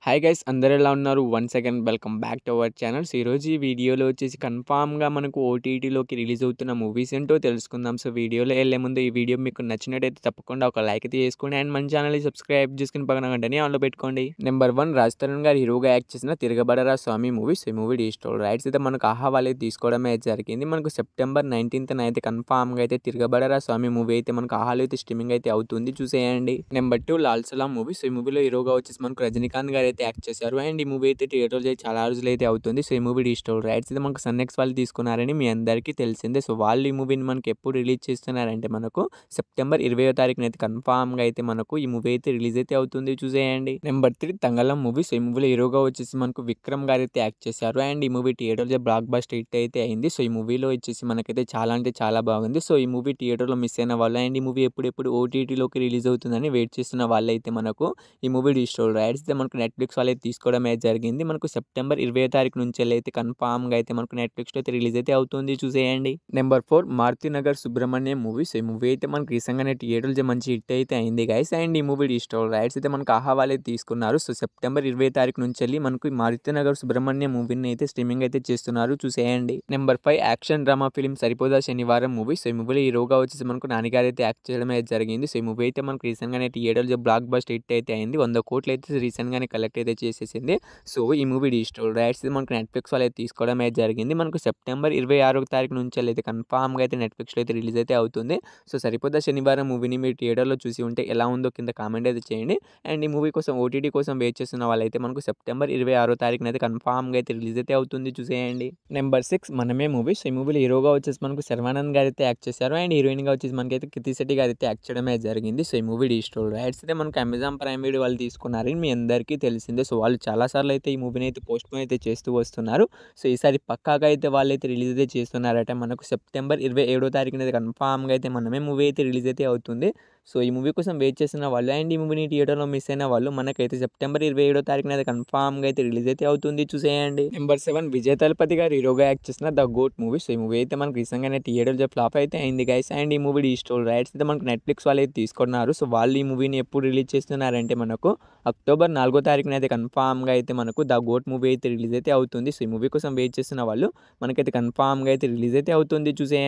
Hi guys, అందరూ ఎలా ఉన్నారు? Once again welcome back to our channels. ఈరోజు ఈ వీడియోలో వచ్చేసి కన్ఫామ్గా మనకు ఓటీటీలోకి రిలీజ్ అవుతున్న మూవీస్ ఏంటో తెలుసుకుందాం. సో వీడియోలో వెళ్ళే ముందు ఈ వీడియో మీకు నచ్చినట్టయితే తప్పకుండా ఒక లైక్ అయితే చేసుకోండి అండ్ మన ఛానల్ని సబ్స్క్రైబ్ చేసుకుని పక్కన గంటని ఆన్లో పెట్టుకోండి. నెంబర్ 1, రాజ్ తరుణ్ గారు హీరోగా యాక్ట్ చేసిన తిరగబడరా స్వామి మూవీస్. ఈ మూవీ డిజిటల్ రైట్స్ అయితే మనకు ఆహా వాళ్ళే తీసుకోవడమే జరిగింది. మనకు సెప్టెంబర్ 19th అయితే కన్ఫామ్గా అయితే తిరగబడరా స్వామి మూవీ అయితే మనకు ఆహాలో అయితే స్ట్రీమింగ్ అయితే అవుతుంది, చూసేయండి. నెంబర్ 2, లాల్ సలాం మూవీస్. ఈ మూవీలో హీరోగా వచ్చేసి మనకు రజనీకాంత్ గారు అయితే యాక్ట్ చేశారు అండ్ ఈ మూవీ అయితే థియేటర్లో చాలా రోజులు అయితే అవుతుంది. సో ఈ మూవీ డిజిటల్ రైట్స్ అయితే మనకు సన్నెక్స్ వాళ్ళు తీసుకున్నారని మీ అందరికీ తెలిసిందే. సో వాళ్ళు ఈ మూవీని మనకి ఎప్పుడు రిలీజ్ చేస్తున్నారంటే మనకు సెప్టెంబర్ 20వ తారీఖున అయితే కన్ఫామ్గా అయితే మనకు ఈ మూవీ అయితే రిలీజ్ అయితే అవుతుంది, చూసేయండి. Number 3, Thangalaan movie. సో ఈ మూవీలో హీరోగా వచ్చేసి మనకు విక్రమ్ గారు అయితే యాక్ట్ చేశారు అండ్ ఈ మూవీ థియేటర్లో బ్లాక్ బస్టర్ హిట్ అయితే అయింది. సో ఈ మూవీలో వచ్చేసి మనకైతే చాలా అంటే చాలా బాగుంది. సో ఈ మూవీ థియేటర్లో మిస్ అయిన వాళ్ళు అండ్ ఈ మూవీ ఎప్పుడెప్పుడు ఓటీటీలోకి రిలీజ్ అవుతుందని వెయిట్ చేస్తున్న వాళ్ళైతే మనకు ఈ మూవీ డిజిటల్ రైట్స్ అయితే మనకు నెట్ఫ్లిక్స్ వాళ్ళు అయితే తీసుకోవడం అయితే జరిగింది. మనకు సెప్టెంబర్ 20వ తారీఖు నుంచి అయితే కన్ఫామ్గా అయితే మనకు నెట్ఫ్లిక్స్లో అయితే రిలీజ్ అయితే అవుతుంది, చూసేయండి. Number 4, Maruthi Nagar Subrahmanyam movies. ఈ మూవీ అయితే మనకు రీసెంట్గానే థియేటర్లో మంచి హిట్ అయితే అయింది గైస్ అండ్ ఈ మూవీ డిజిటల్ రైట్స్ అయితే మనకు ఆహా వాళ్ళే తీసుకున్నారు. సో సెప్టెంబర్ 20వ తారీఖు నుంచి మనకు ఈ మారుతినగర్ సుబ్రహ్మణ్యం మూవీని అయితే స్ట్రీమింగ్ అయితే చేస్తున్నారు, చూసేయండి. నెంబర్ 5, యాక్షన్ డ్రామా ఫిల్మ్ సరిపోదా శనివారం మూవీస్. ఈ మూవీలో హీరోగా వచ్చేసి మనకు నానిగారు అయితే యాక్ట్ చేయడం అయితే జరిగింది. సో ఈ మూవీ అయితే మనకు రీసెంట్గానే థియేటర్లో బ్లాక్ బస్టర్ హిట్ అయితే అయింది. 100 కోట్లు అయితే రీసెంట్గానే కలెక్ట్ అయితే చేసేసింది. సో ఈ మూవీ డిజిటల్ రైట్స్ మనకు నెట్ఫ్లిక్స్ వాళ్ళు అయితే తీసుకోవడం అయితే జరిగింది. మనకు సెప్టెంబర్ 26వ తారీఖు నుంచి అయితే కన్ఫామ్గా అయితే నెట్ఫ్లిక్స్లో అయితే రిలీజ్ అయితే అవుతుంది. సో సరిపోదా శనివారం మూవీని మీరు థియేటర్లో చూసి ఉంటే ఎలా ఉందో కింద కామెంట్ అయితే చేయండి అండ్ ఈ మూవీ కోసం ఓటీటీ కోసం వెయిట్ చేస్తున్న వాళ్ళైతే మనకు సెప్టెంబర్ 26వ తారీఖున అయితే కన్ఫామ్గా అయితే రిలీజ్ అయితే అవుతుంది, చూసేయండి. నెంబర్ 6, మనమే మూవీస్. ఈ మూవీలో హీరోగా వచ్చేసి మనకు శర్వానంద్ గారు అయితే యాక్ట్ చేశారు అండ్ హీరోయిన్గా వచ్చేసి మనకైతే కృతి శెట్టి గారు అయితే యాక్ట్ చేయడం అయితే జరిగింది. సో ఈ మూవీ డిజిటల్ రైట్స్ అయితే మనకు అమెజాన్ ప్రైమ్ వీడియో వాళ్ళు తీసుకున్నారని మీ అందరికీ తెలిసిందే. సో వాళ్ళు చాలాసార్లు అయితే ఈ మూవీని అయితే పోస్ట్ పోన్ అయితే చేస్తూ వస్తున్నారు. సో ఈసారి పక్కాగా అయితే వాళ్ళైతే రిలీజ్ అయితే చేస్తున్నారట. మనకు సెప్టెంబర్ 27వ తారీఖున అయితే కన్ఫామ్గా అయితే మనమే మూవీ అయితే రిలీజ్ అయితే అవుతుంది. సో ఈ మూవీ కోసం వెయిట్ చేసిన వాళ్ళు అండ్ ఈ మూవీని థియేటర్లో మిస్ అయిన వాళ్ళు మనకైతే సెప్టెంబర్ 27వ తారీఖున అయితే కన్ఫామ్గా అయితే రిలీజ్ అయితే అవుతుంది, చూసేయండి. నెంబర్ 7, విజయ్ తలపతి గారు హీరోగా యాక్ట్ చేసిన ద గోట్ మూవీ. సో ఈ మూవీ అయితే మనకు రీసెంట్గానే థియేటర్లో ఫ్లాప్ అయితే అయింది గైస్ అండ్ ఈ మూవీ డిజిటల్ రైట్స్ అయితే మనకు నెట్ఫ్లిక్స్ వాళ్ళు అయితే తీసుకున్నారు. సో వాళ్ళు ఈ మూవీని ఎప్పుడు రిలీజ్ చేస్తున్నారంటే మనకు అక్టోబర్ 4వ తారీఖున అయితే కన్ఫామ్గా అయితే మనకు ద గోట్ మూవీ అయితే రిలీజ్ అయితే అవుతుంది. సో ఈ మూవీ కోసం వెయిట్ చేస్తున్న వాళ్ళు మనకైతే కన్ఫామ్గా అయితే రిలీజ్ అయితే అవుతుంది, చూసేయండి.